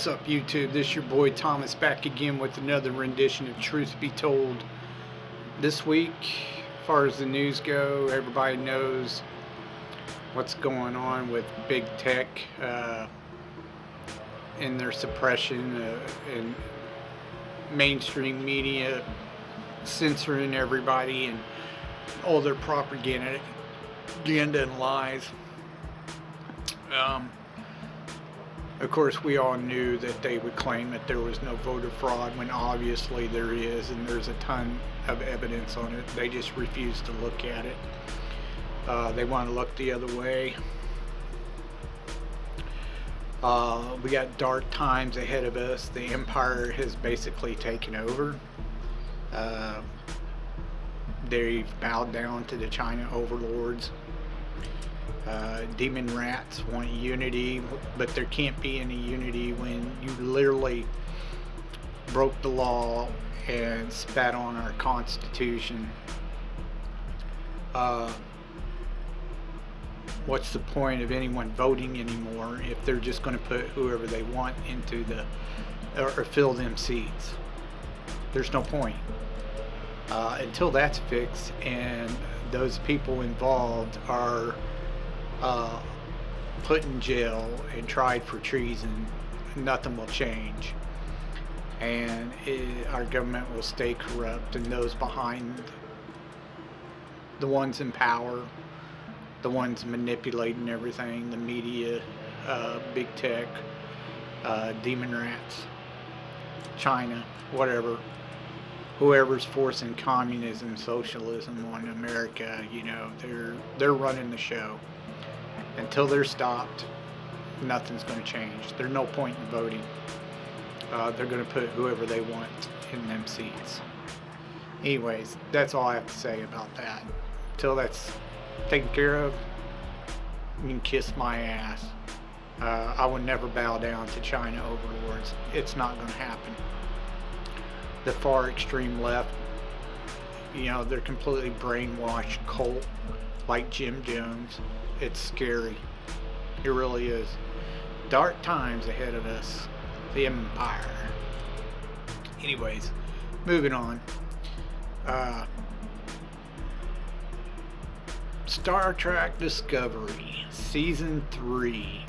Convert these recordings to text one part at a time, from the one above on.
What's up, YouTube? This is your boy Thomas back again with another rendition of Truth Be Told. This week, as far as the news go, everybody knows what's going on with big tech and their suppression and mainstream media censoring everybody and all their propaganda and lies. Of course, we all knew that they would claim that there was no voter fraud when obviously there is, and there's a ton of evidence on it. They just refuse to look at it. They want to look the other way. We got dark times ahead of us. The empire has basically taken over. They've bowed down to the China overlords. Demon rats want unity, but there can't be any unity when you literally broke the law and spat on our Constitution. What's the point of anyone voting anymore if they're just going to put whoever they want into or fill them seats? There's no point. Until that's fixed and those people involved are put in jail and tried for treason, nothing will change, and our government will stay corrupt, and those behind, the ones in power, the ones manipulating everything, the media, big tech, demon rats, China, whatever, whoever's forcing communism, socialism on America, you know, they're running the show. Until they're stopped, nothing's going to change. There's no point in voting. They're going to put whoever they want in them seats. Anyways, that's all I have to say about that. Until that's taken care of, you can kiss my ass. I would never bow down to China overlords. It's not going to happen. The far extreme left, you know, they're completely brainwashed cult like Jim Jones. It's scary. It really is. Dark times ahead of us. The empire. Anyways, moving on. Star Trek Discovery Season 3.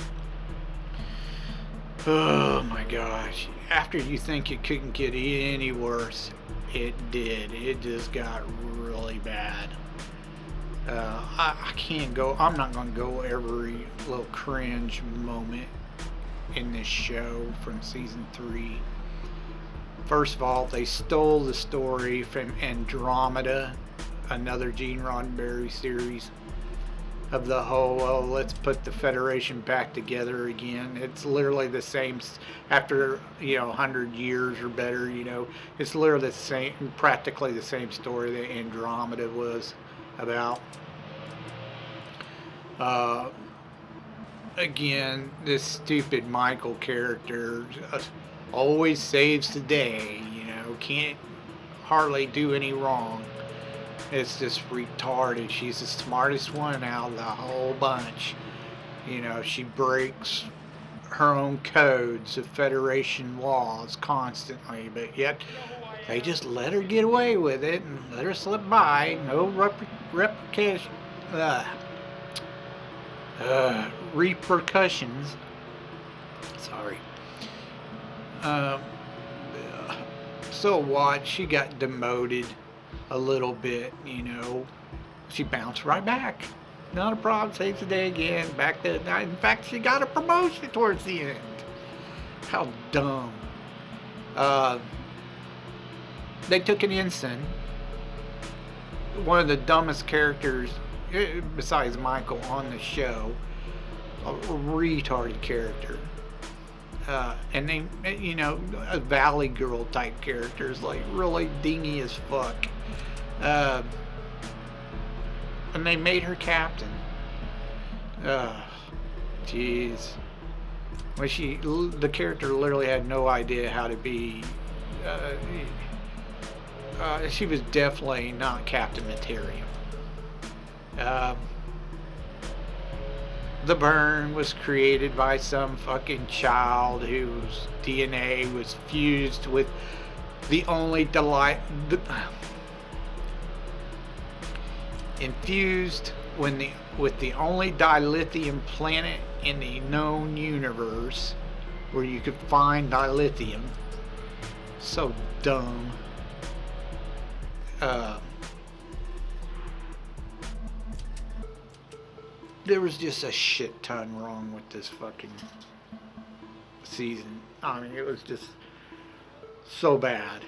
Oh my gosh. After you think it couldn't get any worse, it did. It just got really bad. I can't go, I'm not going to go every little cringe moment in this show from season 3. First of all, they stole the story from Andromeda, another Gene Roddenberry series, of the whole, well, let's put the Federation back together again. It's literally the same, after, 100 years or better, it's literally the same, practically the same story that Andromeda was about. Again, this stupid Michael character always saves the day, can't hardly do any wrong. It's just retarded. She's the smartest one out of the whole bunch. She breaks her own codes of Federation laws constantly, but yet they just let her get away with it and let her slip by. No repercussions. Sorry. So what? She got demoted a little bit, She bounced right back. Not a problem. Saves the day again. Back to, in fact, she got a promotion towards the end. How dumb. They took an ensign, one of the dumbest characters besides Michael on the show, a retarded character, and they, a Valley Girl type characters, like really dingy as fuck, and they made her captain. Jeez. When the character literally had no idea how to be. She was definitely not captain material. the burn was created by some fucking child whose DNA was fused with the only infused with the only dilithium planet in the known universe where you could find dilithium. So dumb. There was just a shit ton wrong with this fucking season. I mean, it was just so bad.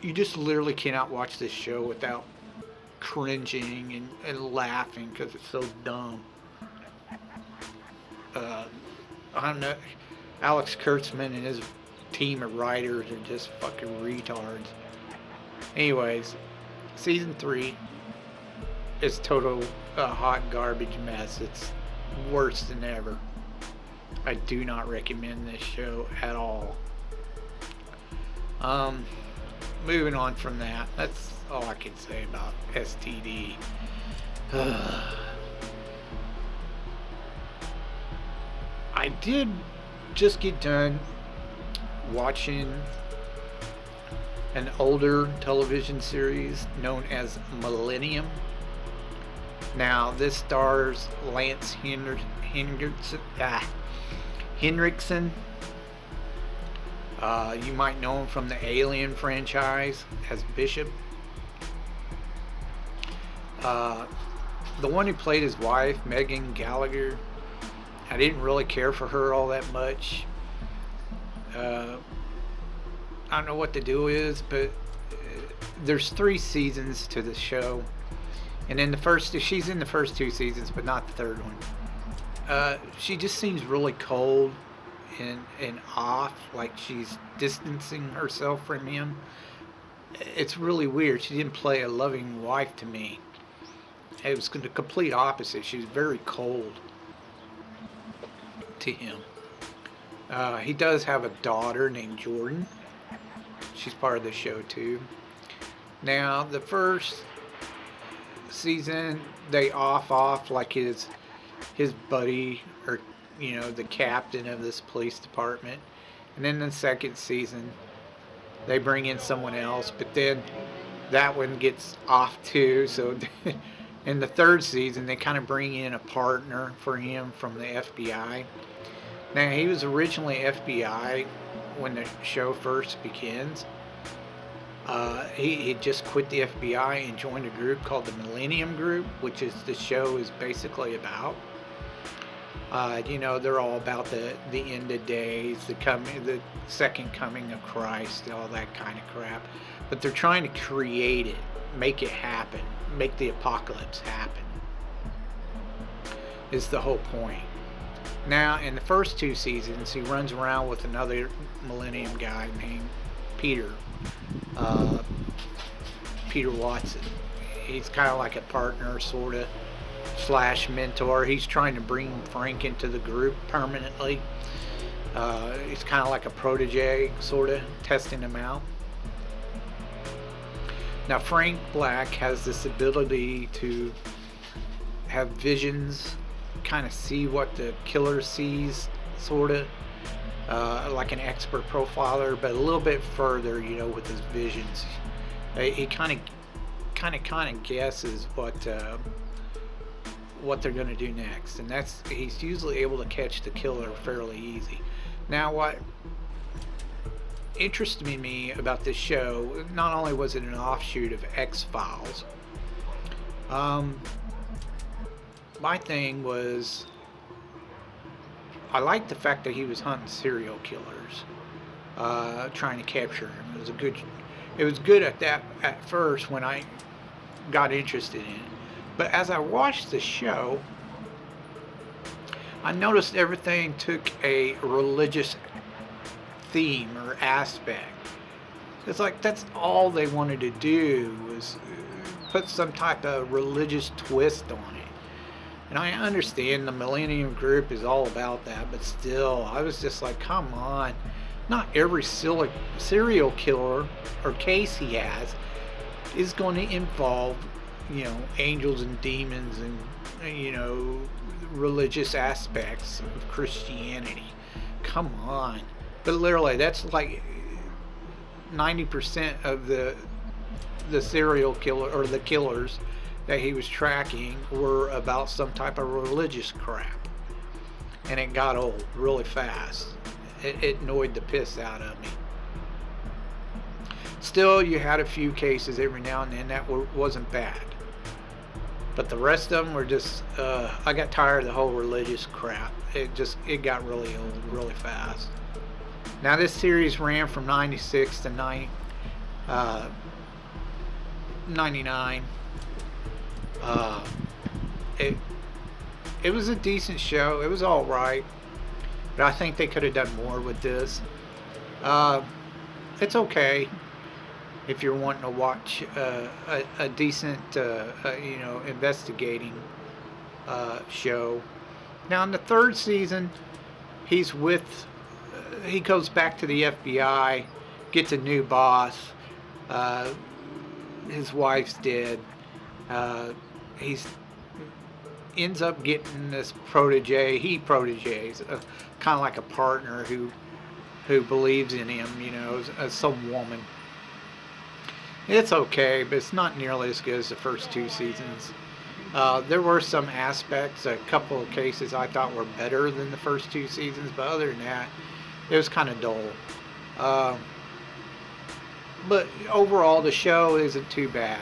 You just literally cannot watch this show without cringing and laughing because it's so dumb. I don't know. Alex Kurtzman and his team of writers are just fucking retards. Anyways, season 3 is total hot garbage mess. It's worse than ever. I do not recommend this show at all. Moving on from that, that's all I can say about STD. I did just get done watching an older television series known as Millennium. Now, this stars Lance Henriksen. You might know him from the Alien franchise as Bishop. The one who played his wife, Megan Gallagher, I didn't really care for her all that much. I don't know what the deal is, but there's 3 seasons to the show, and in the first, she's in the first 2 seasons, but not the third one. She just seems really cold and off, like she's distancing herself from him. It's really weird. She didn't play a loving wife to me. It was the complete opposite. She was very cold to him. He does have a daughter named Jordan. She's part of the show too. Now, the first season, they off like his buddy, or the captain of this police department. And then the second season, they bring in someone else, but then that one gets off too. So in the third season, they kind of bring in a partner for him from the FBI. Now, he was originally FBI when the show first begins. He just quit the FBI and joined a group called the Millennium Group, which is the show is basically about. They're all about the end of days, the second coming of Christ, and all that kind of crap. But they're trying to create it, make it happen, make the apocalypse happen, is the whole point. Now, in the first 2 seasons, he runs around with another Millennium guy named Peter Watson. He's kind of like a partner, sort of, / mentor. He's trying to bring Frank into the group permanently. He's kind of like a protege, sort of, testing him out. Now, Frank Black has this ability to have visions, kind of see what the killer sees, sort of, like an expert profiler, but a little bit further, with his visions. He kind of guesses what they're going to do next, and he's usually able to catch the killer fairly easy. Now, what interested me about this show, not only was it an offshoot of X-Files, my thing was, I liked the fact that he was hunting serial killers, trying to capture him. It was good at first when I got interested in it. But as I watched the show, I noticed everything took a religious theme or aspect. It's like that's all they wanted to do was put some type of religious twist on it. And I understand the Millennium Group is all about that, but still, I was just like, come on. Not every serial killer or case he has is going to involve angels and demons and religious aspects of Christianity. Come on. But literally, that's like 90% of the serial killer, or the killers that he was tracking, were about some type of religious crap. And it got old really fast. It annoyed the piss out of me. Still, you had a few cases every now and then that wasn't bad. But the rest of them were just, I got tired of the whole religious crap. It got really old really fast. Now this series ran from 96 to 99. It was a decent show. It was alright. But I think they could have done more with this. It's okay if you're wanting to watch a decent, investigating show. Now in the third season, he goes back to the FBI, gets a new boss. His wife's dead. He ends up getting this protege. Proteges, kind of like a partner who believes in him, as some woman. It's okay, but it's not nearly as good as the first two seasons. There were some aspects, a couple of cases I thought were better than the first two seasons, but other than that, it was kind of dull. But overall, the show isn't too bad.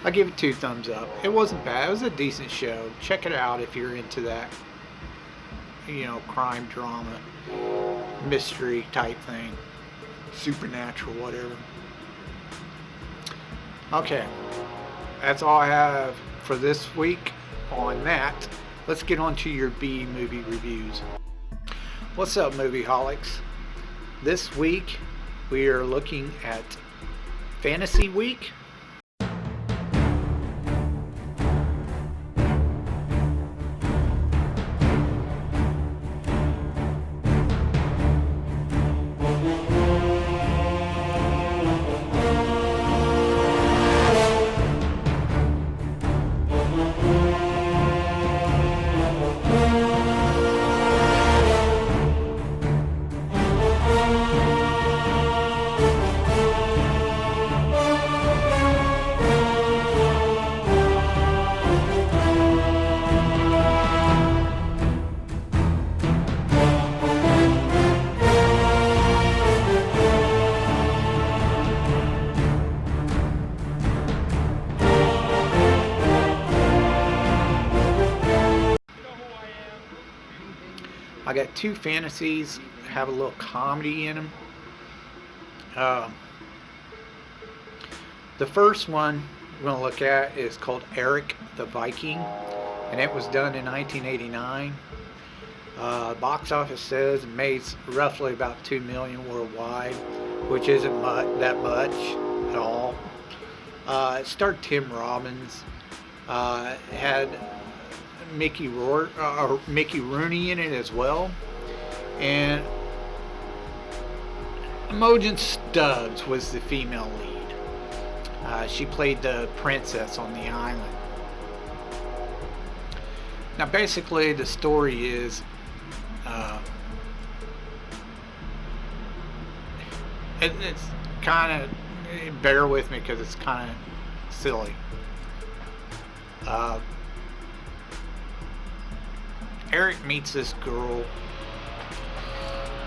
I give it 2 thumbs up. It wasn't bad. It was a decent show. Check it out if you're into that, crime drama, mystery type thing, supernatural, whatever. Okay, that's all I have for this week on that. Let's get on to your B movie reviews. What's up, movie holics? This week we are looking at Fantasy Week. I got 2 fantasies, have a little comedy in them. The first one we're going to look at is called Erick the Viking, and it was done in 1989. Box office says it made roughly about 2 million worldwide, which isn't that much at all. It starred Tim Robbins, had Mickey Rooney in it as well, and Imogen Stubbs was the female lead. She played the princess on the island. Now basically the story is it's kind of, bear with me because it's kind of silly. Erick meets this girl,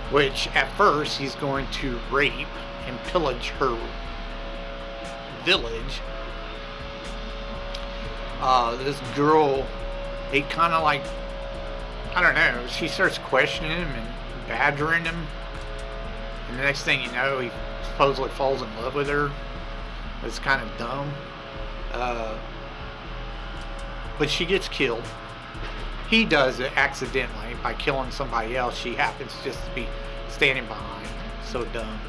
which at first he's going to rape and pillage her village. This girl, he kind of like, I don't know, she starts questioning him and badgering him, and the next thing you know, he supposedly falls in love with her. It's kind of dumb. But she gets killed. He does it accidentally by killing somebody else. She happens just to be standing behind. So dumb.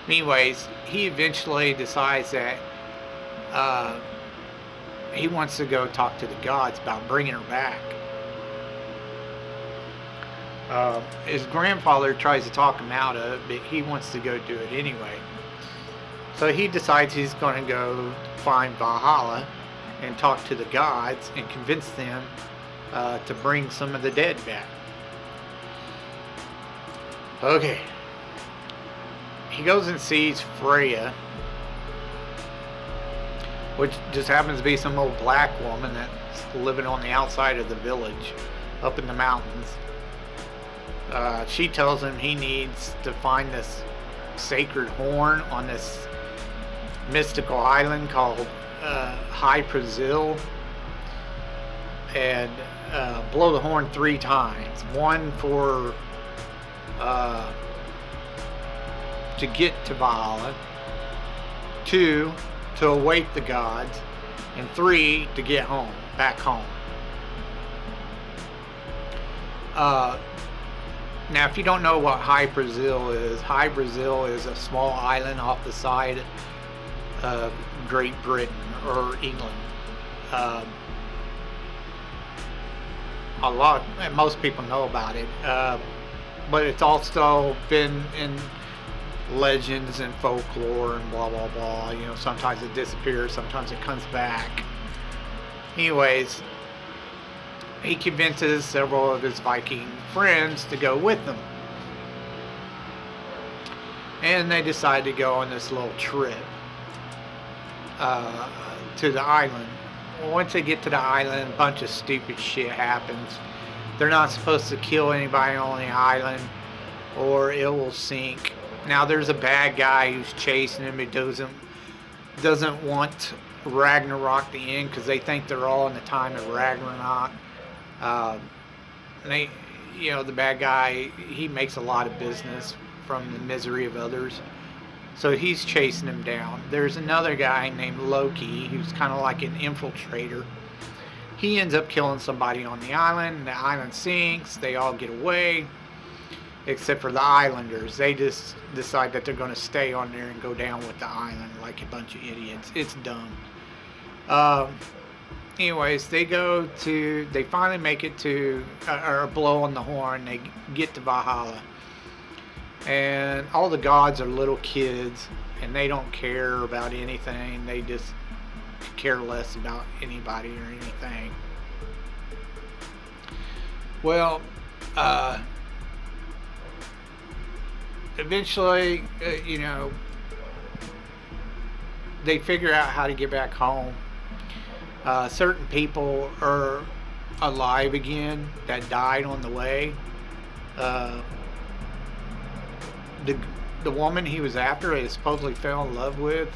Anyways, he eventually decides that he wants to go talk to the gods about bringing her back. His grandfather tries to talk him out of it, but he wants to go do it anyway. So he decides he's going to go find Valhalla and talk to the gods and convince them to bring some of the dead back. Okay. He goes and sees Freya, which just happens to be some old black woman that's living on the outside of the village, up in the mountains. She tells him he needs to find this sacred horn on this mystical island called High Brazil, and blow the horn 3 times. One for to get to Valhalla, 2 to await the gods, and 3 to get home, back home. Now, if you don't know what High Brazil is a small island off the side of Great Britain or England. Most people know about it, but it's also been in legends and folklore and blah blah blah. You know, sometimes it disappears, sometimes it comes back. Anyways, he convinces several of his Viking friends to go with them, and they decide to go on this little trip to the island. Once they get to the island, a bunch of stupid shit happens. They're not supposed to kill anybody on the island or it will sink. Now there's a bad guy who's chasing him. He doesn't want Ragnarok to end because they think they're all in the time of Ragnarok. The bad guy, he makes a lot of business from the misery of others. So he's chasing him down. There's another guy named Loki who's kind of like an infiltrator. He ends up killing somebody on the island. The island sinks. They all get away, except for the islanders. They just decide that they're going to stay on there and go down with the island like a bunch of idiots. It's dumb. Anyways, they finally make it to, or blow on the horn. They get to Valhalla. And all the gods are little kids, and they don't care about anything. They just care less about anybody or anything. Well, eventually, they figure out how to get back home. Certain people are alive again that died on the way. The woman he was after, he supposedly fell in love with,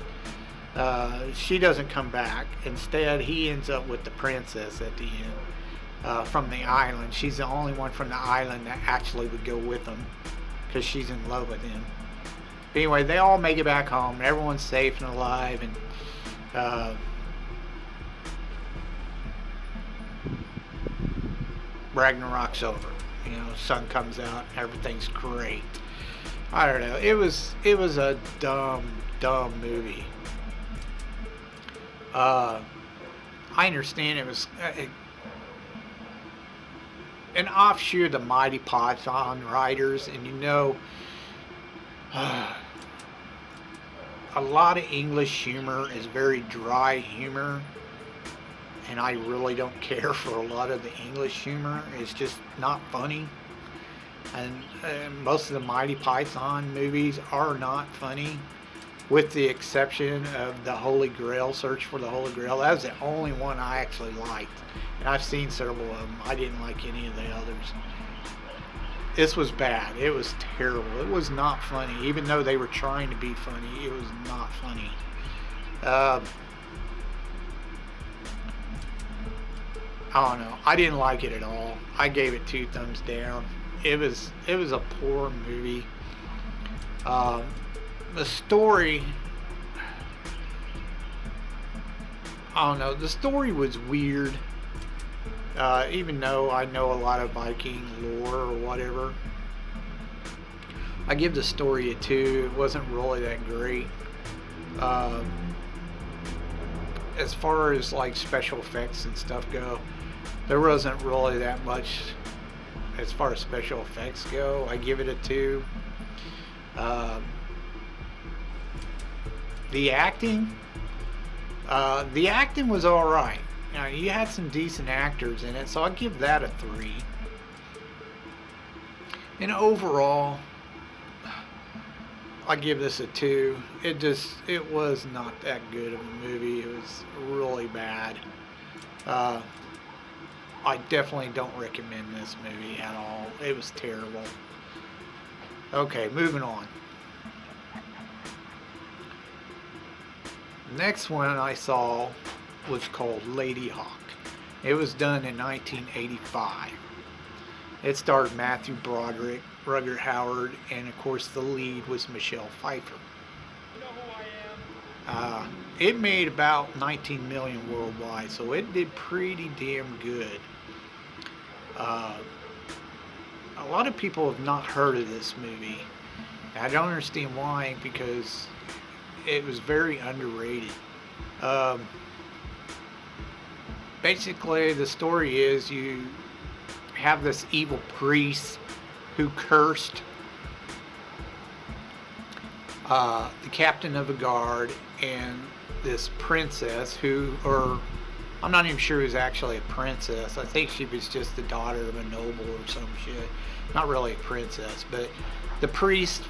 she doesn't come back. Instead, he ends up with the princess at the end from the island. She's the only one from the island that actually would go with him because she's in love with him. But anyway, they all make it back home. Everyone's safe and alive, and Ragnarok's over. Sun comes out, everything's great. I don't know. It was a dumb movie. I understand it was an offshoot of the Mighty Python writers, and a lot of English humor is very dry humor, and I really don't care for a lot of the English humor. It's just not funny. And most of the Mighty Python movies are not funny, with the exception of the Holy Grail, Search for the Holy Grail. That was the only one I actually liked. And I've seen several of them. I didn't like any of the others. This was bad. It was terrible. It was not funny. Even though they were trying to be funny, it was not funny. I don't know. I didn't like it at all. I gave it 2 thumbs down. It was a poor movie. The story, I don't know. The story was weird. Even though I know a lot of Viking lore or whatever, I give the story a 2. It wasn't really that great. As far as like special effects and stuff go, there wasn't really that much. As far as special effects go, I give it a 2. The acting was all right. you had some decent actors in it, so I'll give that a 3. And overall, I give this a 2. It was not that good of a movie. It was really bad. I definitely don't recommend this movie at all. It was terrible. Okay, moving on. Next one I saw was called Ladyhawk. It was done in 1985. It starred Matthew Broderick, Rutger Hauer, and of course the lead was Michelle Pfeiffer. You know who I am? It made about 19 million worldwide, so it did pretty damn good. A lot of people have not heard of this movie. I don't understand why, because it was very underrated. Basically, the story is you have this evil priest who cursed the captain of a guard and this princess who, or I'm not even sure who's actually a princess. I think she was just the daughter of a noble or some shit. Not really a princess, but the priest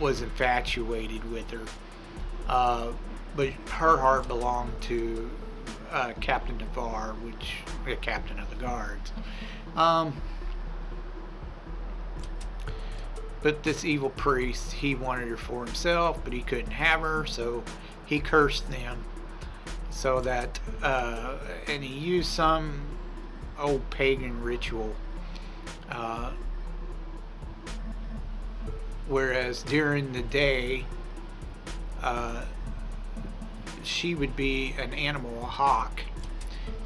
was infatuated with her. But her heart belonged to Captain Navarre, which the captain of the guards. But this evil priest, he wanted her for himself, but he couldn't have her, so he cursed them. So that, and he used some old pagan ritual. Whereas during the day, she would be an animal, a hawk.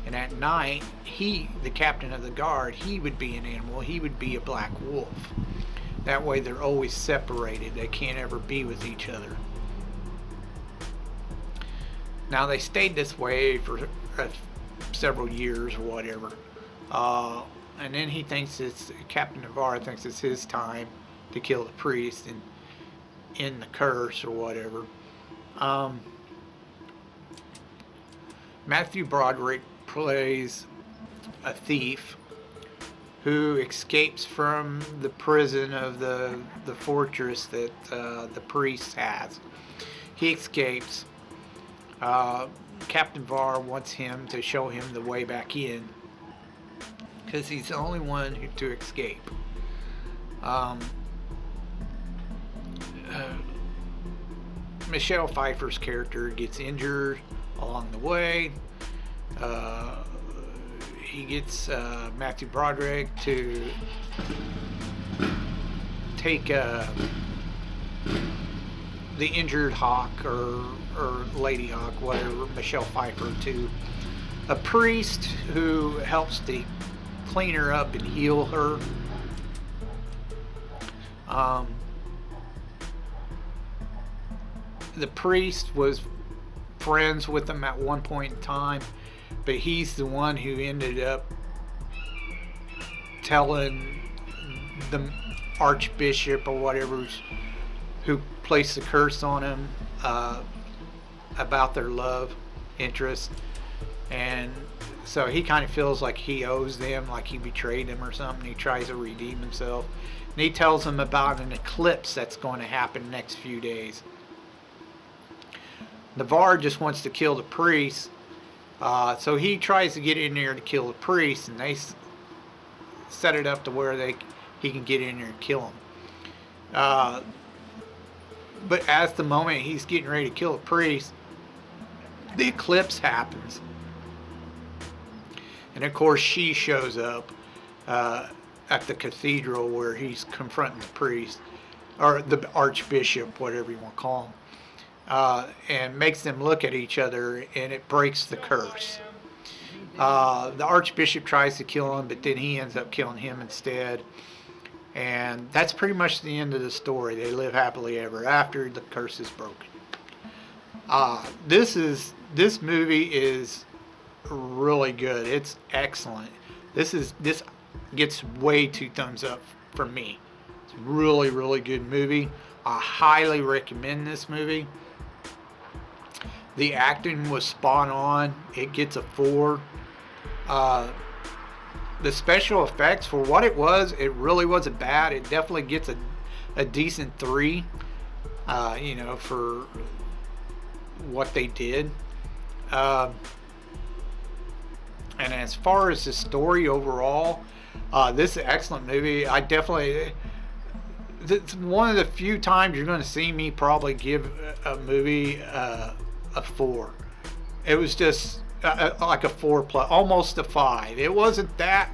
And at night, the captain of the guard, he would be an animal. He would be a black wolf. That way they're always separated. They can't ever be with each other. Now they stayed this way for several years or whatever. And then he thinks Captain Navarre thinks it's his time to kill the priest and end the curse or whatever. Matthew Broderick plays a thief who escapes from the prison of the fortress that the priest has. He escapes. Captain Var wants him to show him the way back in because he's the only one to escape. Michelle Pfeiffer's character gets injured along the way. He gets Matthew Broderick to take the injured hawk or Ladyhawk, whatever, Michelle Pfeiffer, to a priest who helps to clean her up and heal her. The priest was friends with him at one point in time, but he's the one who ended up telling the archbishop or whatever who placed the curse on him about their love interest, and so he kind of feels like he owes them, like he betrayed them or something. He tries to redeem himself, and he tells them about an eclipse that's going to happen next few days. Navarre just wants to kill the priest, so he tries to get in there to kill the priest, and they set it up to where he can get in there and kill him. But at the moment he's getting ready to kill the priest, the eclipse happens, and of course she shows up at the cathedral where he's confronting the priest, or the archbishop, whatever you want to call him. And makes them look at each other, and it breaks the curse. The archbishop tries to kill him, but then he ends up killing him instead. And that's pretty much the end of the story. They live happily ever after. The curse is broken. This movie is really good. It's excellent. This gets way 2 thumbs up from me. It's a really, really good movie. I highly recommend this movie. The acting was spot on. It gets a 4. The special effects, for what it was, it really wasn't bad. It definitely gets a decent 3, you know, for what they did. And as far as the story overall, this is an excellent movie. I definitely, it's one of the few times you're going to see me probably give a movie a 4. It was just like a 4 plus, almost a 5. It wasn't that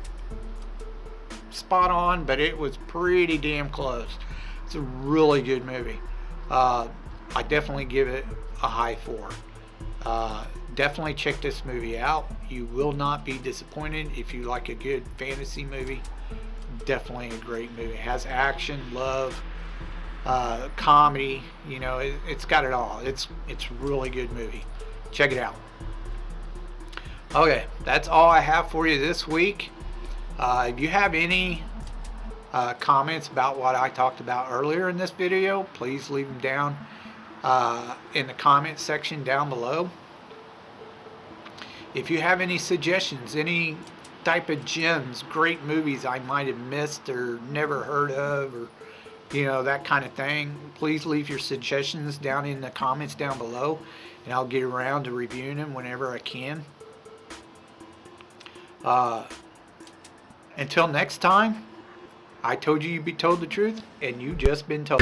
spot on, but it was pretty damn close. It's a really good movie. I definitely give it a high 4. Definitely check this movie out. You will not be disappointed if you like a good fantasy movie. Definitely a great movie. It has action, love, comedy. You know, it's got it all. It's a really good movie. Check it out. Okay, that's all I have for you this week. If you have any comments about what I talked about earlier in this video, please leave them down in the comment section down below. If you have any suggestions, any type of gems, great movies I might have missed or never heard of, or you know, that kind of thing, please leave your suggestions down in the comments down below, and I'll get around to reviewing them whenever I can. Until next time, I told you you'd be told the truth, and you just been told.